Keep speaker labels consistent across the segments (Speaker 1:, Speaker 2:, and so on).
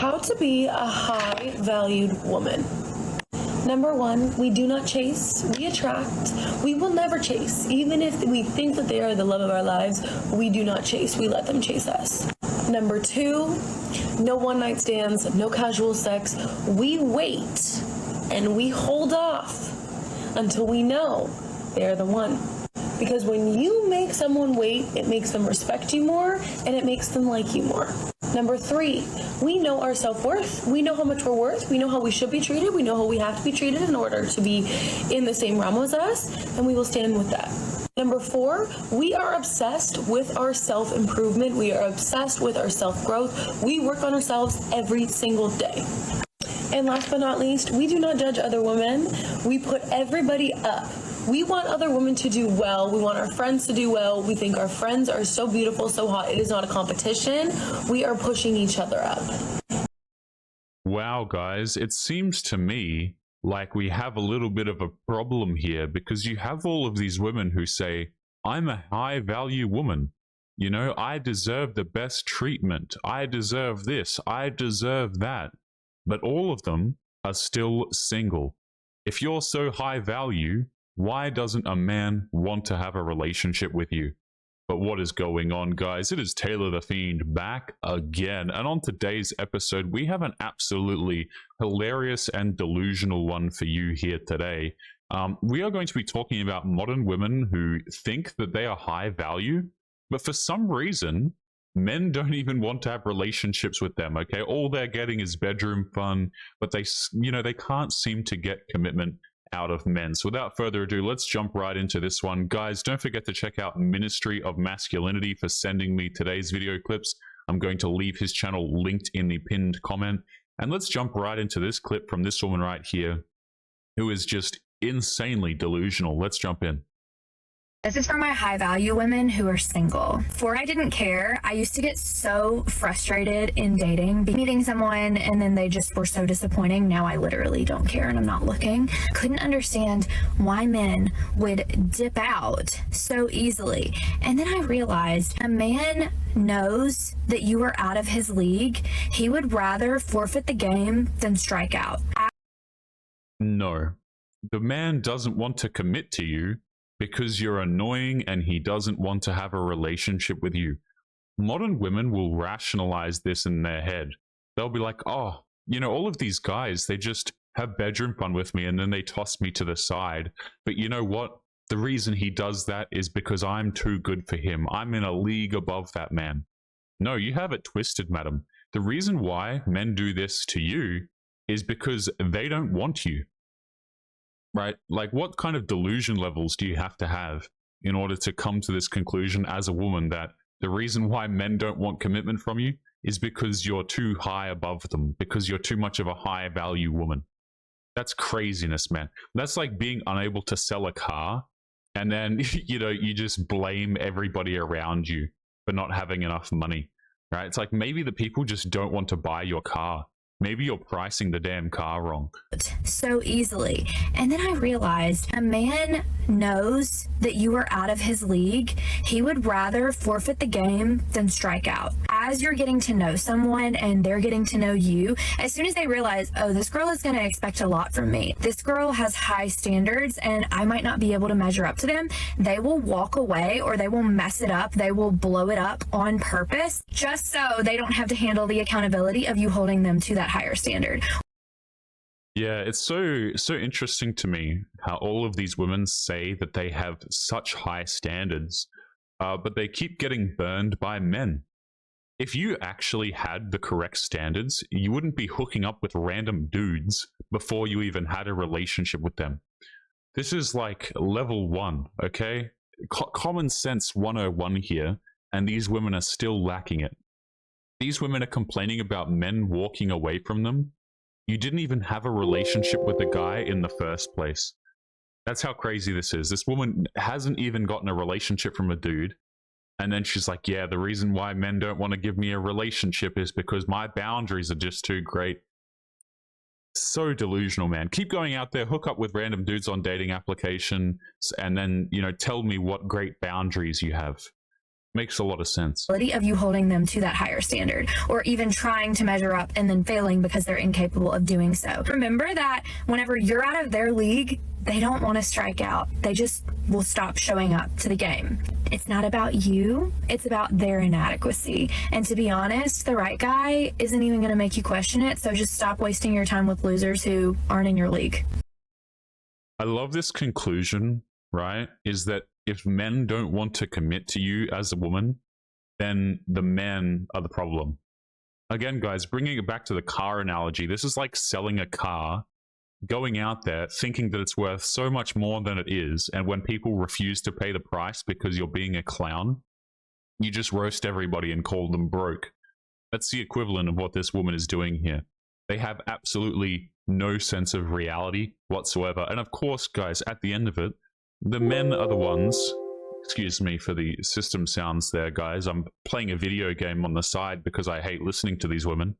Speaker 1: How to be a high-valued woman. Number one, we do not chase, we attract. We will never chase. Even if we think that they are the love of our lives, we do not chase. We let them chase us. Number two, no one-night stands, no casual sex. We wait and we hold off until we know they're the one. Because when you make someone wait, it makes them respect you more and it makes them like you more. Number three, we know our self-worth. We know how much we're worth. We know how we should be treated. We know how we have to be treated in order to be in the same realm as us, and we will stand with that. Number four, we are obsessed with our self-improvement. We are obsessed with our self-growth. We work on ourselves every single day. And last but not least, we do not judge other women. We put everybody up. We want other women to do well. We want our friends to do well. We think our friends are so beautiful, so hot. It is not a competition. We are pushing each other up.
Speaker 2: Wow, guys, it seems to me like we have a little bit of a problem here, because you have all of these women who say, I'm a high value woman. You know, I deserve the best treatment. I deserve this. I deserve that. But all of them are still single. If you're so high value, why doesn't a man want to have a relationship with you? But what is going on, guys? It is Taylor the Fiend back again. And on today's episode, we have an absolutely hilarious and delusional one for you here today. We are going to be talking about modern women who think that they are high value, but for some reason, men don't even want to have relationships with them, okay? All they're getting is bedroom fun, but they can't seem to get commitment out of men. So without further ado, let's jump right into this one. Guys, don't forget to check out Ministry of Masculinity for sending me today's video clips. I'm going to leave his channel linked in the pinned comment. And let's jump right into this clip from this woman right here, who is just insanely delusional. Let's jump in.
Speaker 3: This is for my high value women who are single. Before I didn't care, I used to get so frustrated in dating, meeting someone and then they just were so disappointing. Now I literally don't care and I'm not looking. Couldn't understand why men would dip out so easily. And then I realized a man knows that you are out of his league. He would rather forfeit the game than strike out.
Speaker 2: No, the man doesn't want to commit to you because you're annoying and he doesn't want to have a relationship with you. Modern women will rationalize this in their head. They'll be like, oh, you know, all of these guys, they just have bedroom fun with me and then they toss me to the side. But you know what? The reason he does that is because I'm too good for him. I'm in a league above that man. No, you have it twisted, madam. The reason why men do this to you is because they don't want you. Right? Like, what kind of delusion levels do you have to have in order to come to this conclusion as a woman that the reason why men don't want commitment from you is because you're too high above them, because you're too much of a high value woman? That's craziness, man. That's like being unable to sell a car and then, you know, you just blame everybody around you for not having enough money, right? It's like maybe the people just don't want to buy your car. Maybe you're pricing the damn car wrong.
Speaker 3: So easily. And then I realized a man knows that you are out of his league. He would rather forfeit the game than strike out. As you're getting to know someone and they're getting to know you, as soon as they realize, oh, this girl is going to expect a lot from me. This girl has high standards and I might not be able to measure up to them. They will walk away or they will mess it up. They will blow it up on purpose just so they don't have to handle the accountability of you holding them to that higher standard.
Speaker 2: Yeah, it's so interesting to me how all of these women say that they have such high standards, but they keep getting burned by men. If you actually had the correct standards, you wouldn't be hooking up with random dudes before you even had a relationship with them. This is like level 1, okay? Common sense 101 here, and these women are still lacking it. These women are complaining about men walking away from them. You didn't even have a relationship with the guy in the first place. That's how crazy this is. This woman hasn't even gotten a relationship from a dude. And then she's like, yeah, the reason why men don't want to give me a relationship is because my boundaries are just too great. So delusional, man. Keep going out there, hook up with random dudes on dating applications, and then, you know, tell me what great boundaries you have. Makes a lot of sense.
Speaker 3: Of you holding them to that higher standard, or even trying to measure up and then failing because they're incapable of doing so. Remember that whenever you're out of their league, they don't want to strike out. They just will stop showing up to the game. It's not about you, it's about their inadequacy. And to be honest, the right guy isn't even going to make you question it, so just stop wasting your time with losers who aren't in your league.
Speaker 2: I love this conclusion, right? Is that if men don't want to commit to you as a woman, then the men are the problem. Again, guys, bringing it back to the car analogy, this is like selling a car, going out there thinking that it's worth so much more than it is, and when people refuse to pay the price because you're being a clown, you just roast everybody and call them broke. That's the equivalent of what this woman is doing here. They have absolutely no sense of reality whatsoever. And of course, guys, at the end of it, the men are the ones, excuse me for the system sounds there, guys. I'm playing a video game on the side because I hate listening to these women.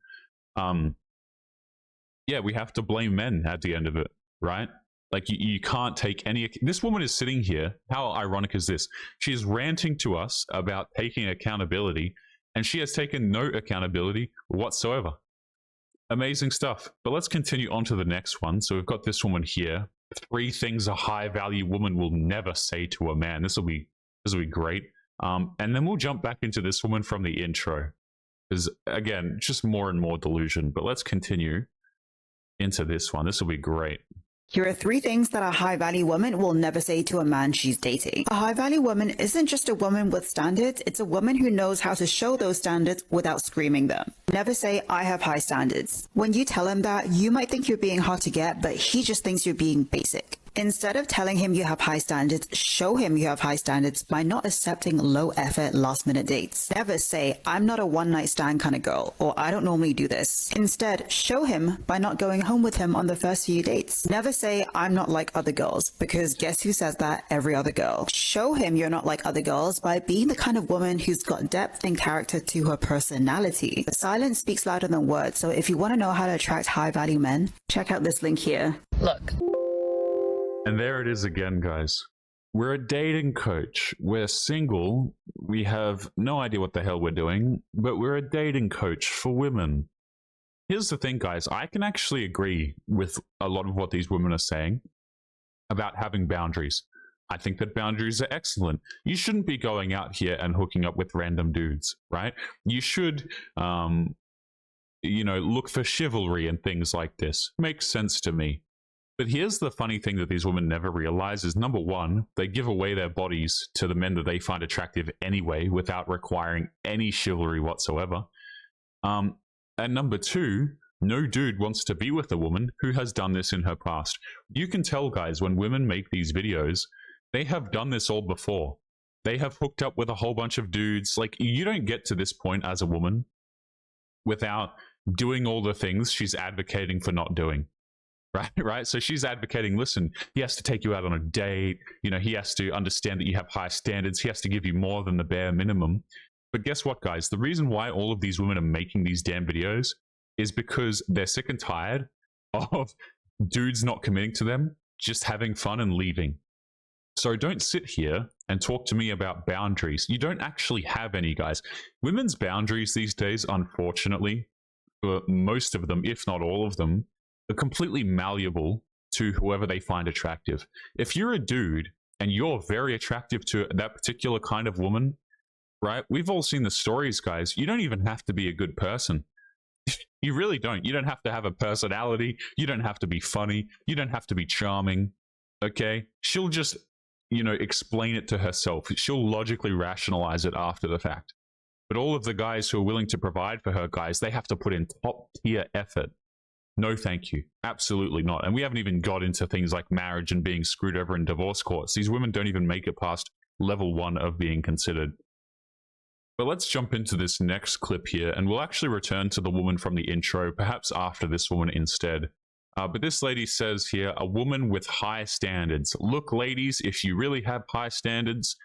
Speaker 2: Yeah, we have to blame men at the end of it, right? Like, you can't take any... This woman is sitting here. How ironic is this? She is ranting to us about taking accountability, and she has taken no accountability whatsoever. Amazing stuff. But let's continue on to the next one. So we've got this woman here. 3 things a high-value woman will never say to a man. This will be great. And then we'll jump back into this woman from the intro. Because, again, just more and more delusion. But let's continue into this one. This will be great.
Speaker 4: Here are 3 things that a high-value woman will never say to a man she's dating. A high-value woman isn't just a woman with standards, it's a woman who knows how to show those standards without screaming them. Never say, I have high standards. When you tell him that, you might think you're being hard to get, but he just thinks you're being basic. Instead of telling him you have high standards, show him you have high standards by not accepting low-effort, last-minute dates. Never say, I'm not a one-night stand kind of girl, or I don't normally do this. Instead, show him by not going home with him on the first few dates. Never say, I'm not like other girls, because guess who says that? Every other girl. Show him you're not like other girls by being the kind of woman who's got depth and character to her personality. Silence speaks louder than words, so if you want to know how to attract high-value men, check out this link here.
Speaker 1: Look.
Speaker 2: And there it is again, guys. We're a dating coach. We're single. We have no idea what the hell we're doing, but we're a dating coach for women. Here's the thing, guys. I can actually agree with a lot of what these women are saying about having boundaries. I think that boundaries are excellent. You shouldn't be going out here and hooking up with random dudes, right? You should, look for chivalry and things like this. Makes sense to me. But here's the funny thing that these women never realize is, number one, they give away their bodies to the men that they find attractive anyway without requiring any chivalry whatsoever. And number two, no dude wants to be with a woman who has done this in her past. You can tell, guys, when women make these videos, they have done this all before. They have hooked up with a whole bunch of dudes. Like, you don't get to this point as a woman without doing all the things she's advocating for not doing. Right. So she's advocating, listen, he has to take you out on a date. He has to understand that you have high standards. He has to give you more than the bare minimum. But guess what, guys? The reason why all of these women are making these damn videos is because they're sick and tired of dudes not committing to them, just having fun and leaving. So don't sit here and talk to me about boundaries. You don't actually have any, guys. Women's boundaries these days, unfortunately, for most of them, if not all of them, are completely malleable to whoever they find attractive. If you're a dude and you're very attractive to that particular kind of woman, right? We've all seen the stories, guys. You don't even have to be a good person. You really don't. You don't have to have a personality. You don't have to be funny. You don't have to be charming. Okay? She'll just, explain it to herself. She'll logically rationalize it after the fact. But all of the guys who are willing to provide for her, guys, they have to put in top tier effort. No, thank you. Absolutely not. And we haven't even got into things like marriage and being screwed over in divorce courts. These women don't even make it past level 1 of being considered. But let's jump into this next clip here, and we'll actually return to the woman from the intro, perhaps after this woman instead. But this lady says here, a woman with high standards. Look, ladies, if you really have high standards,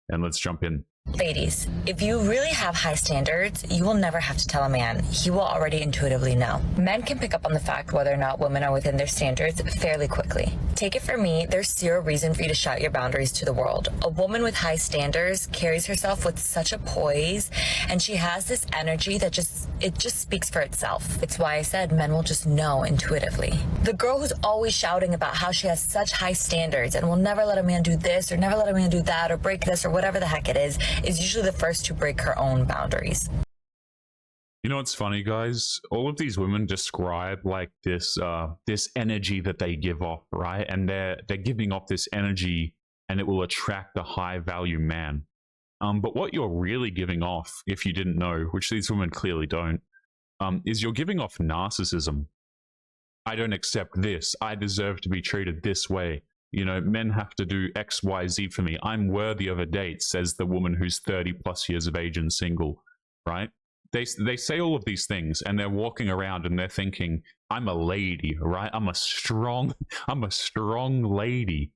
Speaker 2: and let's jump in.
Speaker 5: Ladies, if you really have high standards, you will never have to tell a man. He will already intuitively know. Men can pick up on the fact whether or not women are within their standards fairly quickly. Take it from me, there's zero reason for you to shout your boundaries to the world. A woman with high standards carries herself with such a poise, and she has this energy that just speaks for itself. It's why I said men will just know intuitively. The girl who's always shouting about how she has such high standards and will never let a man do this or never let a man do that or break this or whatever the heck it is usually the first to break her own boundaries.
Speaker 2: You know what's funny, guys? All of these women describe like this energy that they give off, right? And they're giving off this energy, and it will attract a high value man. But what you're really giving off, if you didn't know, which these women clearly don't, is you're giving off narcissism. I don't accept this. I deserve to be treated this way. You know, men have to do X, Y, Z for me. I'm worthy of a date, says the woman who's 30 plus years of age and single, right? They say all of these things, and they're walking around and they're thinking, I'm a lady, right? I'm a strong lady.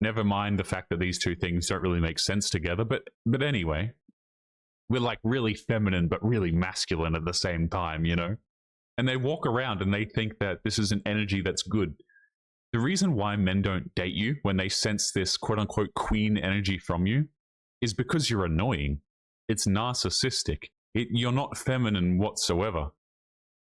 Speaker 2: Never mind the fact that these two things don't really make sense together. But anyway, we're like really feminine, but really masculine at the same time, you know? And they walk around and they think that this is an energy that's good. The reason why men don't date you when they sense this quote-unquote queen energy from you is because you're annoying. It's narcissistic. You're not feminine whatsoever.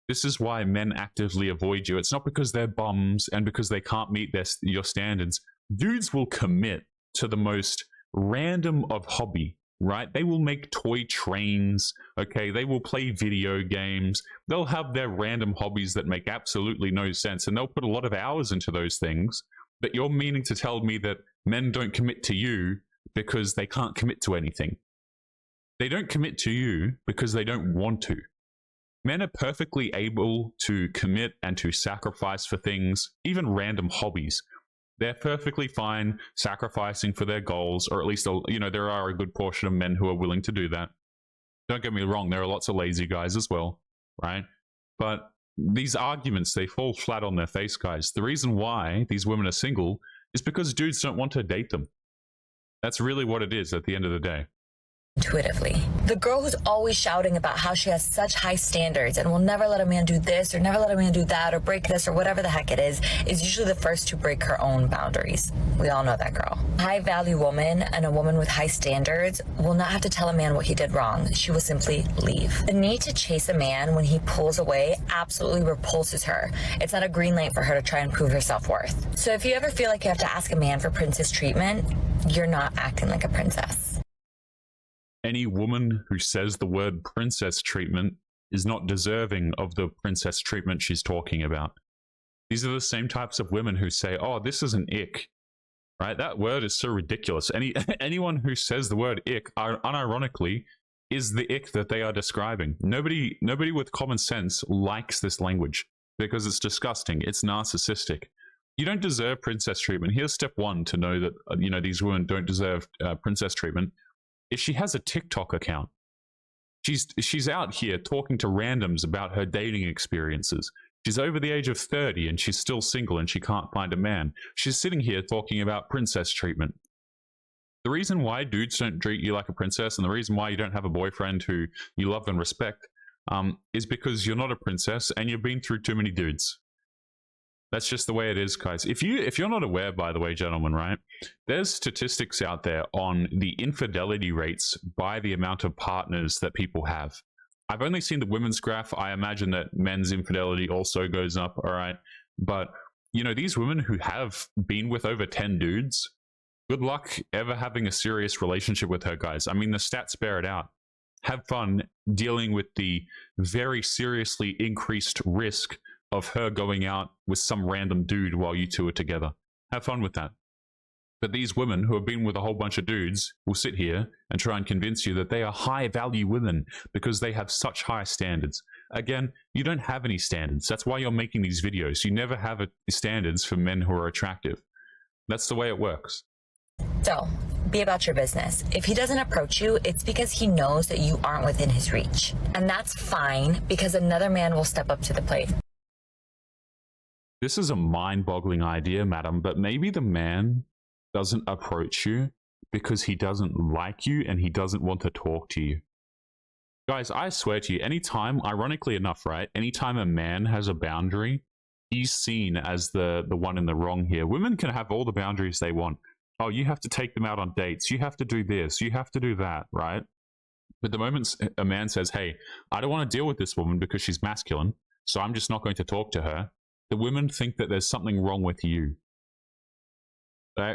Speaker 2: This is why men actively avoid you. It's not because they're bums and because they can't meet your standards. Dudes will commit to the most random of hobby, right? They will make toy trains, okay? They will play video games. They'll have their random hobbies that make absolutely no sense, and they'll put a lot of hours into those things. But you're meaning to tell me that men don't commit to you because they can't commit to anything. They don't commit to you because they don't want to. Men are perfectly able to commit and to sacrifice for things, even random hobbies. They're perfectly fine sacrificing for their goals, or at least, you know, there are a good portion of men who are willing to do that. Don't get me wrong, there are lots of lazy guys as well, right? But these arguments, they fall flat on their face, guys. The reason why these women are single is because dudes don't want to date them. That's really what it is at the end of the day.
Speaker 5: Intuitively. The girl who's always shouting about how she has such high standards and will never let a man do this or never let a man do that or break this or whatever the heck it is usually the first to break her own boundaries. We all know that girl. A high value woman and a woman with high standards will not have to tell a man what he did wrong. She will simply leave. The need to chase a man when he pulls away absolutely repulses her. It's not a green light for her to try and prove her self-worth. So if you ever feel like you have to ask a man for princess treatment, you're not acting like a princess.
Speaker 2: Any woman who says the word princess treatment is not deserving of the princess treatment she's talking about. These are the same types of women who say, oh, this is an ick, right? That word is so ridiculous. Anyone who says the word ick, unironically, is the ick that they are describing. Nobody with common sense likes this language because it's disgusting. It's narcissistic. You don't deserve princess treatment. Here's step one to know that, you know, these women don't deserve princess treatment. If she has a TikTok account, she's out here talking to randoms about her dating experiences. She's over the age of 30 and she's still single and she can't find a man. She's sitting here talking about princess treatment. The reason why dudes don't treat you like a princess and the reason why you don't have a boyfriend who you love and respect is because you're not a princess and you've been through too many dudes. That's just the way it is, guys. If you're not aware, by the way, gentlemen, right? There's statistics out there on the infidelity rates by the amount of partners that people have. I've only seen the women's graph. I imagine that men's infidelity also goes up, all right? But, you know, these women who have been with over 10 dudes, good luck ever having a serious relationship with her, guys. I mean, the stats bear it out. Have fun dealing with the very seriously increased risk of her going out with some random dude while you two are together. Have fun with that. But these women who have been with a whole bunch of dudes will sit here and try and convince you that they are high value women because they have such high standards. Again, you don't have any standards. That's why you're making these videos. You never have standards for men who are attractive. That's the way it works.
Speaker 5: So, be about your business. If he doesn't approach you, it's because he knows that you aren't within his reach. And that's fine because another man will step up to the plate.
Speaker 2: This is a mind-boggling idea, madam, but maybe the man doesn't approach you because he doesn't like you and he doesn't want to talk to you. Guys, I swear to you, anytime, ironically enough, right, anytime a man has a boundary, he's seen as the one in the wrong here. Women can have all the boundaries they want. Oh, you have to take them out on dates. You have to do this. You have to do that, right? But the moment a man says, hey, I don't want to deal with this woman because she's masculine, so I'm just not going to talk to her, the women think that there's something wrong with you.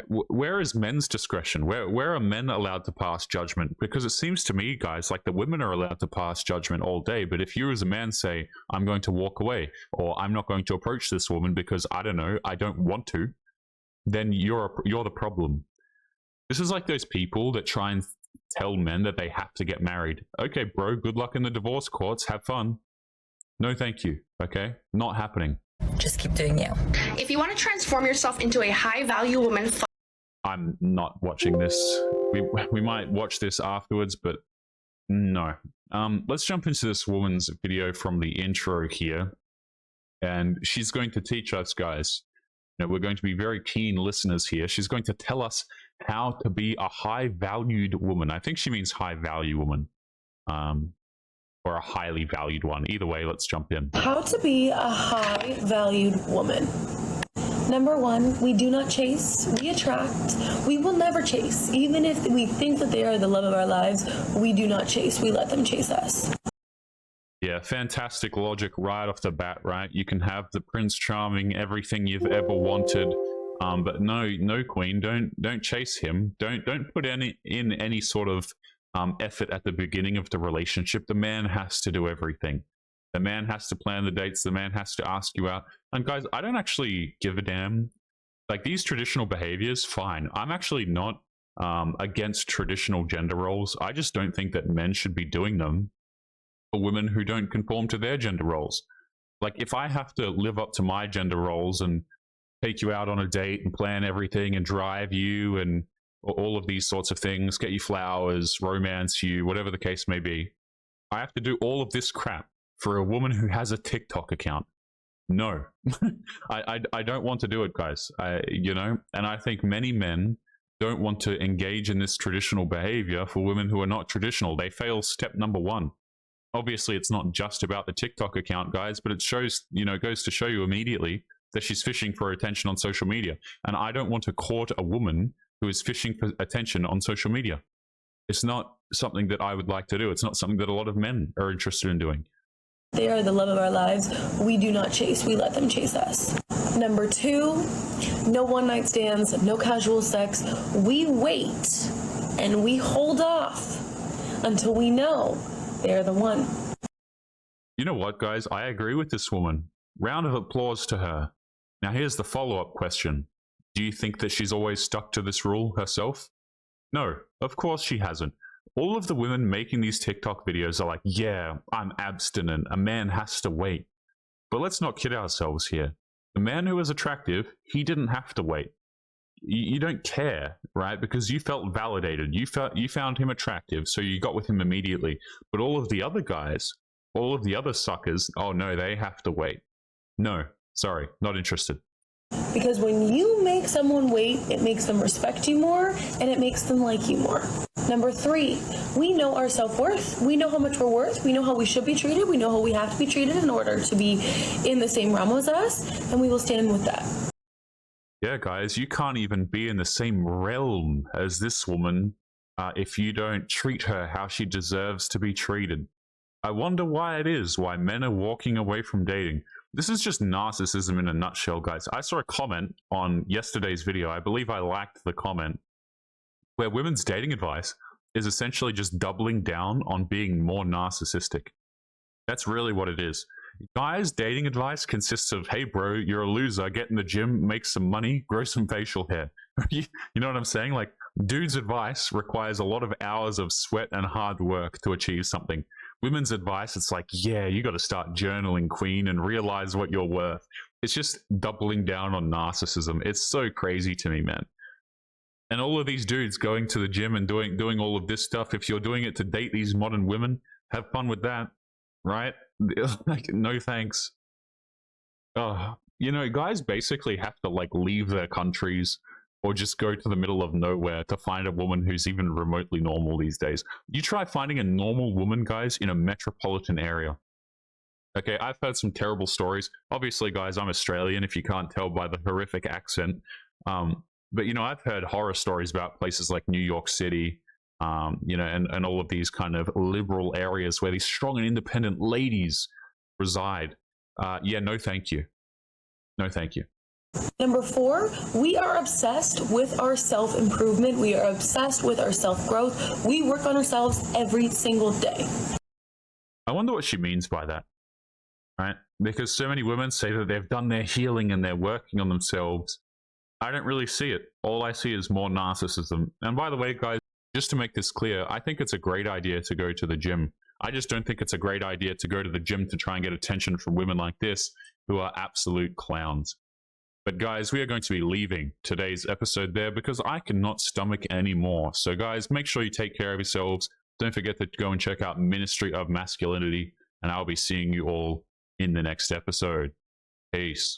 Speaker 2: Where is men's discretion? Where are men allowed to pass judgment? Because it seems to me, guys, like the women are allowed to pass judgment all day. But if you as a man say, I'm going to walk away, or I'm not going to approach this woman because, I don't know, I don't want to, then you're the problem. This is like those people that try and tell men that they have to get married. Okay, bro, good luck in the divorce courts. Have fun. No, thank you. Okay? Not happening.
Speaker 5: Just keep doing you.
Speaker 6: If you want to transform yourself into a high-value woman,
Speaker 2: I'm not watching this. We might watch this afterwards, but no. Let's jump into this woman's video from the intro here. And she's going to teach us, guys. You know, we're going to be very keen listeners here. She's going to tell us how to be a high-valued woman. I think she means high-value woman. Or a highly valued one. Either way, let's jump in.
Speaker 1: How to be a high-valued woman. Number one, we do not chase, we attract. We will never chase. Even if we think that they are the love of our lives, we do not chase. We let them chase us.
Speaker 2: Yeah, fantastic logic right off the bat, right? You can have the Prince Charming, everything you've ever wanted, but no, Queen, don't chase him. Don't put in any sort of effort at the beginning of the relationship. The man has to do everything. The man has to plan the dates. The man has to ask you out. And guys, I don't actually give a damn. Like these traditional behaviors, fine. I'm actually not against traditional gender roles. I just don't think that men should be doing them for women who don't conform to their gender roles. Like if I have to live up to my gender roles and take you out on a date and plan everything and drive you and all of these sorts of things, get you flowers, romance you, whatever the case may be, I have to do all of this crap for a woman who has a TikTok account. No, I don't want to do it, guys. You know, and I think many men don't want to engage in this traditional behavior for women who are not traditional. They fail step number one. Obviously, it's not just about the TikTok account, guys, but it shows, you know, goes to show you immediately that she's fishing for attention on social media. And I don't want to court a woman who is fishing for attention on social media. It's not something that I would like to do. It's not something that a lot of men are interested in doing.
Speaker 1: They are the love of our lives. We do not chase. We let them chase us. Number two, no one-night stands, no casual sex. We wait and we hold off until we know they're the one.
Speaker 2: You know what, guys? I agree with this woman. Round of applause to her. Now, here's the follow-up question. Do you think that she's always stuck to this rule herself? No, of course she hasn't. All of the women making these TikTok videos are like, yeah, I'm abstinent. A man has to wait. But let's not kid ourselves here. The man who was attractive, he didn't have to wait. You don't care, right? Because you felt validated. You found him attractive, so you got with him immediately. But all of the other guys, all of the other suckers, oh no, they have to wait. No, sorry, not interested.
Speaker 1: Because when you make someone wait, it makes them respect you more and it makes them like you more. Number three, we know our self-worth. We know how much we're worth. We know how we should be treated. We know how we have to be treated in order to be in the same realm as us, and we will stand with that.
Speaker 2: Yeah, guys, you can't even be in the same realm as this woman if you don't treat her how she deserves to be treated. I wonder why it is, why men are walking away from dating. This is just narcissism in a nutshell, guys. I saw a comment on yesterday's video. I believe I liked the comment where women's dating advice is essentially just doubling down on being more narcissistic. That's really what it is. Guys' dating advice consists of, hey, bro, you're a loser. Get in the gym, make some money, grow some facial hair. You know what I'm saying? Like, dudes' advice requires a lot of hours of sweat and hard work to achieve something. Women's advice, it's like, yeah, you got to start journaling, queen, and realize what you're worth. It's just doubling down on narcissism. It's so crazy to me, man. And all of these dudes going to the gym and doing all of this stuff, if you're doing it to date these modern women, have fun with that, right? Like, no thanks. You know, guys basically have to like leave their countries, or just go to the middle of nowhere to find a woman who's even remotely normal these days. You try finding a normal woman, guys, in a metropolitan area. Okay, I've heard some terrible stories. Obviously, guys, I'm Australian, if you can't tell by the horrific accent. But, you know, I've heard horror stories about places like New York City, you know, and all of these kind of liberal areas where these strong and independent ladies reside. Yeah, no thank you. No thank you.
Speaker 1: Number 4, we are obsessed with our self-improvement. We are obsessed with our self-growth. We work on ourselves every single day.
Speaker 2: I wonder what she means by that, right? Because so many women say that they've done their healing and they're working on themselves. I don't really see it. All I see is more narcissism. And by the way, guys, just to make this clear, I think it's a great idea to go to the gym. I just don't think it's a great idea to go to the gym to try and get attention from women like this who are absolute clowns. But guys, we are going to be leaving today's episode there because I cannot stomach any more. So guys, make sure you take care of yourselves. Don't forget to go and check out Ministry of Masculinity, and I'll be seeing you all in the next episode. Peace.